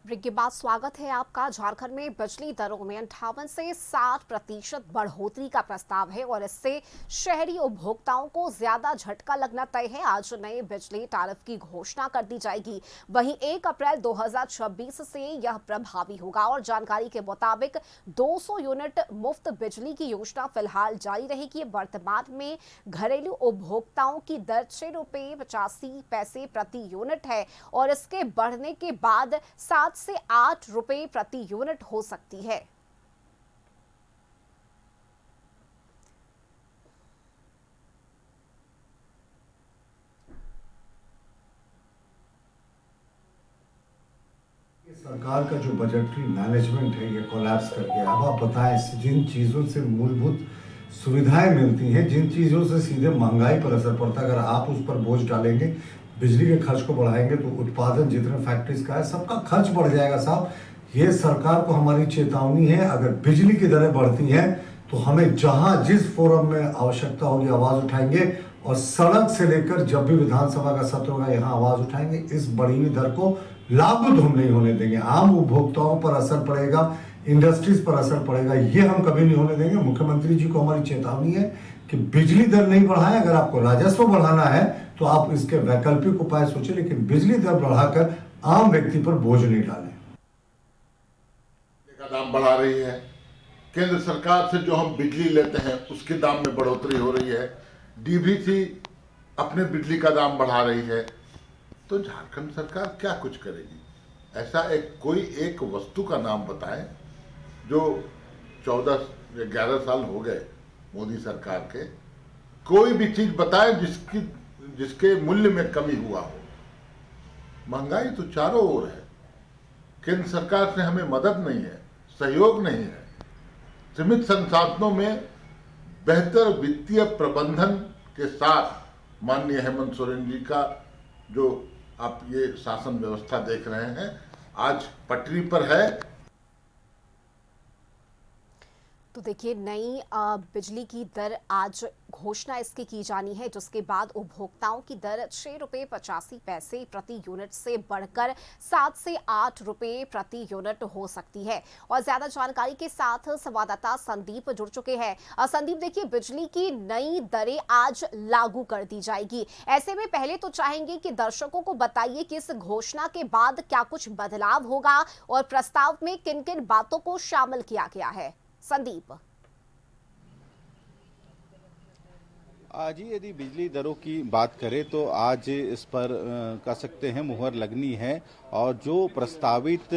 Break के बाद स्वागत है आपका। झारखंड में बिजली दरों में 58 से 60% बढ़ोतरी का प्रस्ताव है और इससे शहरी उपभोक्ताओं को ज्यादा झटका लगना तय है। आज नए बिजली टैरिफ की घोषणा कर दी जाएगी। वहीं 1 अप्रैल 2026 से यह प्रभावी होगा और जानकारी के मुताबिक 200 यूनिट मुफ्त बिजली की योजना फिलहाल जारी रहेगी। वर्तमान में घरेलू उपभोक्ताओं की दर 6 रुपये 85 पैसे प्रति यूनिट है और इसके बढ़ने के बाद 7 से 8 रुपए प्रति यूनिट हो सकती है। सरकार का जो बजटरी मैनेजमेंट है ये कोलैप्स कर गया। अब आप बताएं, जिन चीज़ों से मूलभूत सुविधाएं मिलती हैं, जिन चीज़ों से सीधे महंगाई पर असर पड़ता है, अगर आप उस पर बोझ डालेंगे, बिजली के खर्च को बढ़ाएंगे तो उत्पादन जितने फैक्ट्रीज का है सबका खर्च बढ़ जाएगा। साहब, ये सरकार को हमारी चेतावनी है। अगर बिजली की दरें बढ़ती हैं तो हमें जहां जिस फोरम में आवश्यकता होगी आवाज़ उठाएंगे और सड़क से लेकर जब भी विधानसभा का सत्र होगा यहाँ आवाज़ उठाएंगे। इस बढ़ी हुई दर को लागू हम नहीं होने देंगे। आम उपभोक्ताओं पर असर पड़ेगा, इंडस्ट्रीज पर असर पड़ेगा, ये हम कभी नहीं होने देंगे। मुख्यमंत्री जी को हमारी चेतावनी है कि बिजली दर नहीं बढ़ाएं। अगर आपको राजस्व बढ़ाना है तो आप इसके वैकल्पिक उपाय सोचें, लेकिन बिजली दर बढ़ाकर आम व्यक्ति पर बोझ नहीं डालें। का दाम बढ़ा रही है, केंद्र सरकार से जो हम बिजली लेते हैं उसके दाम में बढ़ोतरी हो रही है, डीवीसी अपने बिजली का दाम बढ़ा रही है, तो झारखंड सरकार क्या कुछ करेगी? ऐसा कोई एक वस्तु का नाम बताएं जो 14 या 11 साल हो गए मोदी सरकार के, कोई भी चीज बताएं जिसके मूल्य में कमी हुआ हो। महंगाई तो चारों ओर है, केंद्र सरकार से हमें मदद नहीं है, सहयोग नहीं है। सीमित संसाधनों में बेहतर वित्तीय प्रबंधन के साथ माननीय हेमंत सोरेन जी का जो आप ये शासन व्यवस्था देख रहे हैं आज पटरी पर है। तो देखिए, नई बिजली की दर आज घोषणा इसकी की जानी है, जिसके बाद उपभोक्ताओं की दर 6 रुपये 85 पैसे प्रति यूनिट से बढ़कर 7 से 8 रुपये प्रति यूनिट हो सकती है। और ज्यादा जानकारी के साथ संवाददाता संदीप जुड़ चुके हैं। संदीप, देखिए, बिजली की नई दरें आज लागू कर दी जाएगी। ऐसे में पहले तो चाहेंगे कि दर्शकों को बताइए कि इस घोषणा के बाद क्या कुछ बदलाव होगा और प्रस्ताव में किन किन बातों को शामिल किया गया है। संदीप आज ही यदि बिजली दरों की बात करें तो आज इस पर कह सकते हैं मुहर लगनी है और जो प्रस्तावित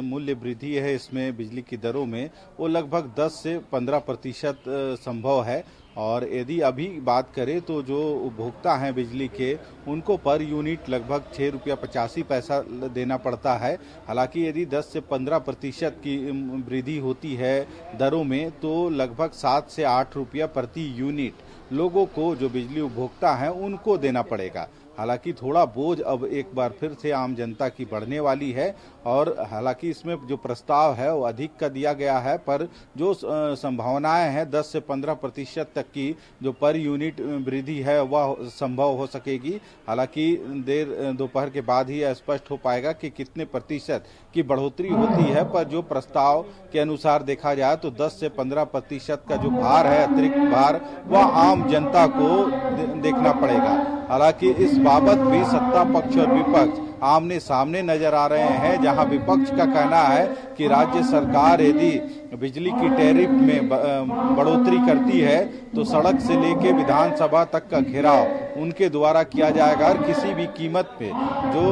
मूल्य वृद्धि है इसमें बिजली की दरों में वो लगभग 10 से 15% संभव है। और यदि अभी बात करें तो जो उपभोक्ता हैं बिजली के, उनको पर यूनिट लगभग 6 रुपया 85 पैसा देना पड़ता है। हालांकि यदि 10 से 15% की वृद्धि होती है दरों में तो लगभग 7 से 8 रुपया प्रति यूनिट लोगों को, जो बिजली उपभोक्ता हैं, उनको देना पड़ेगा। हालांकि थोड़ा बोझ अब एक बार फिर से आम जनता की बढ़ने वाली है और हालांकि इसमें जो प्रस्ताव है वो अधिक का दिया गया है, पर जो संभावनाएं हैं 10 से 15% तक की जो पर यूनिट वृद्धि है वह संभव हो सकेगी। हालांकि देर दोपहर के बाद ही स्पष्ट हो पाएगा कि कितने प्रतिशत की बढ़ोतरी होती है, पर जो प्रस्ताव के अनुसार देखा जाए तो 10 से 15% का जो भार है, अतिरिक्त भार, वह आम जनता को देखना पड़ेगा। हालांकि इस बाबत भी सत्ता पक्ष और विपक्ष आमने सामने नजर आ रहे हैं, जहां विपक्ष का कहना है कि राज्य सरकार यदि बिजली की टैरिफ में बढ़ोतरी करती है तो सड़क से लेकर विधानसभा तक का घेराव उनके द्वारा किया जाएगा और किसी भी कीमत पे जो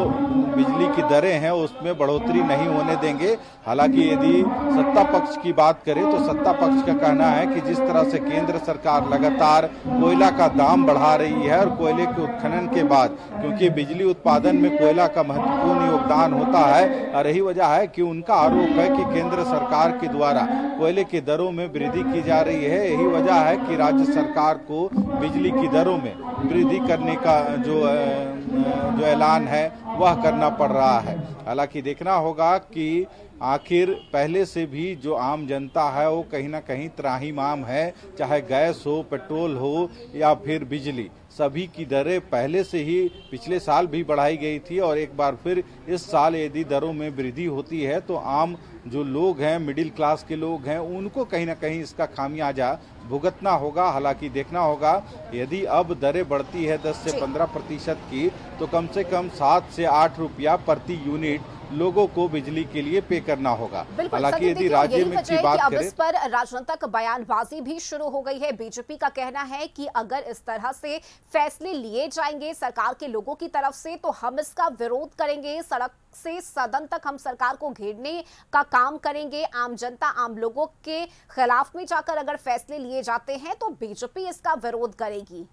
बिजली की दरें हैं उसमें बढ़ोतरी नहीं होने देंगे। हालांकि यदि सत्ता पक्ष की बात करें तो सत्ता पक्ष का कहना है कि जिस तरह से केंद्र सरकार लगातार कोयला का दाम बढ़ा रही है और कोयले के उत्खनन के बाद, क्योंकि बिजली उत्पादन में कोयला का महत्वपूर्ण योगदान होता है और यही वजह है कि उनका आरोप है कि केंद्र सरकार के द्वारा कोयले की दरों में वृद्धि की जा रही है। यही वजह है कि राज्य सरकार को बिजली की दरों में वृद्धि करने का जो ऐलान है वह करना पड़ रहा है। हालांकि देखना होगा कि आखिर पहले से भी जो आम जनता है वो कहीं ना कहीं त्राहिमाम है, चाहे गैस हो, पेट्रोल हो या फिर बिजली। सभी की दरें पहले से ही पिछले साल भी बढ़ाई गई थी और एक बार फिर इस साल यदि दरों में वृद्धि होती है तो आम जो लोग हैं, मिडिल क्लास के लोग हैं, उनको कहीं ना कहीं इसका खामियाजा भुगतना होगा। हालांकि देखना होगा यदि अब दरें बढ़ती है 10 से 15% की, तो कम से कम 7 से 8 रुपया प्रति यूनिट लोगों को बिजली के लिए पे करना होगा। हालांकि यदि राज्य में की बात अब करें, इस पर राजनीतिक बयानबाजी भी शुरू हो गई है। बीजेपी का कहना है कि अगर इस तरह से फैसले लिए जाएंगे सरकार के लोगों की तरफ से तो हम इसका विरोध करेंगे, सड़क से सदन तक हम सरकार को घेरने का काम करेंगे। आम जनता, आम लोगों के खिलाफ में जाकर अगर फैसले लिए जाते हैं तो बीजेपी इसका विरोध करेगी।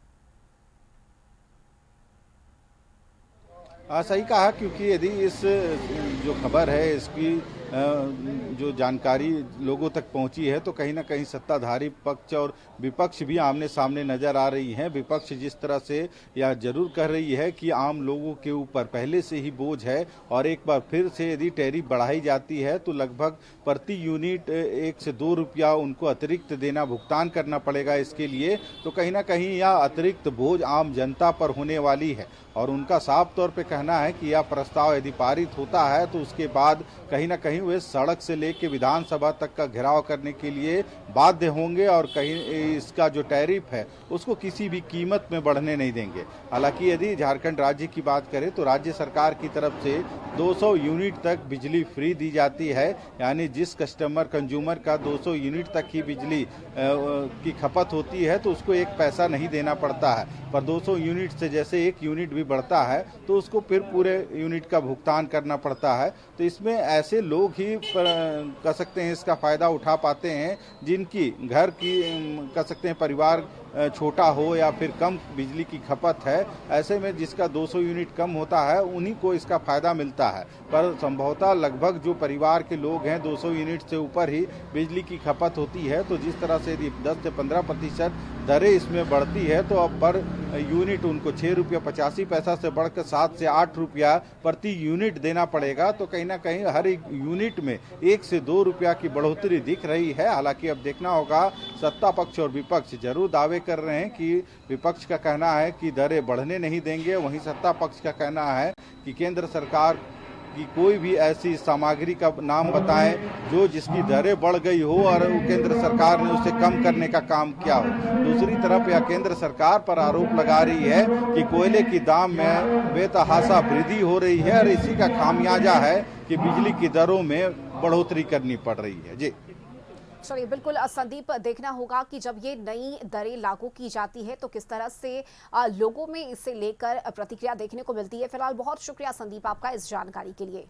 सही कहा, क्योंकि यदि इस जो खबर है इसकी जो जानकारी लोगों तक पहुंची है तो कहीं ना कहीं सत्ताधारी पक्ष और विपक्ष भी आमने सामने नजर आ रही हैं। विपक्ष जिस तरह से यह जरूर कह रही है कि आम लोगों के ऊपर पहले से ही बोझ है और एक बार फिर से यदि टैरिफ बढ़ाई जाती है तो लगभग प्रति यूनिट 1 से 2 रुपया उनको अतिरिक्त देना, भुगतान करना पड़ेगा इसके लिए। तो कहीं ना कहीं यह अतिरिक्त बोझ आम जनता पर होने वाली है और उनका साफ तौर पे कहना है कि यह प्रस्ताव यदि पारित होता है तो उसके बाद कहीं ना कहीं वे सड़क से लेकर विधानसभा तक का घेराव करने के लिए बाध्य होंगे और कहीं इसका जो टैरिफ है उसको किसी भी कीमत में बढ़ने नहीं देंगे। हालांकि यदि झारखंड राज्य की बात करें तो राज्य सरकार की तरफ से 200 यूनिट तक बिजली फ्री दी जाती है, यानी जिस कंज्यूमर का 200 यूनिट तक ही बिजली की खपत होती है तो उसको 1 पैसा नहीं देना पड़ता है। पर 200 यूनिट से जैसे 1 यूनिट भी बढ़ता है तो उसको फिर पूरे यूनिट का भुगतान करना पड़ता है। तो इसमें ऐसे लोग ही कह सकते हैं इसका फायदा उठा पाते हैं जिनकी घर की कह सकते हैं परिवार छोटा हो या फिर कम बिजली की खपत है। ऐसे में जिसका 200 यूनिट कम होता है उन्हीं को इसका फायदा मिलता है। पर संभवतः लगभग जो परिवार के लोग हैं 200 यूनिट से ऊपर ही बिजली की खपत होती है। तो जिस तरह से यदि 10 से 15% दरें इसमें बढ़ती है तो अब पर यूनिट उनको 6 रुपया 85 पैसा से बढ़कर 7 से 8 रुपया प्रति यूनिट देना पड़ेगा। तो कहीं ना कहीं हर एक यूनिट में 1 से 2 रुपया की बढ़ोतरी दिख रही है। हालांकि अब देखना होगा, सत्ता पक्ष और विपक्ष जरूर दावे कर रहे हैं कि विपक्ष का कहना है कि दरें बढ़ने नहीं देंगे, वहीं सत्ता पक्ष का कहना है कि केंद्र सरकार की कोई भी ऐसी सामग्री का नाम बताएं जो जिसकी दरें बढ़ गई हो और केंद्र सरकार ने उसे कम करने का काम किया हो। दूसरी तरफ यह केंद्र सरकार पर आरोप लगा रही है कि कोयले की दाम में बेतहाशा वृद्धि हो रही है और इसी का खामियाजा है कि बिजली की दरों में बढ़ोतरी करनी पड़ रही है। जी चलिए, बिल्कुल संदीप, देखना होगा कि जब ये नई दरें लागू की जाती है तो किस तरह से लोगों में इसे लेकर प्रतिक्रिया देखने को मिलती है। फिलहाल बहुत शुक्रिया संदीप आपका इस जानकारी के लिए।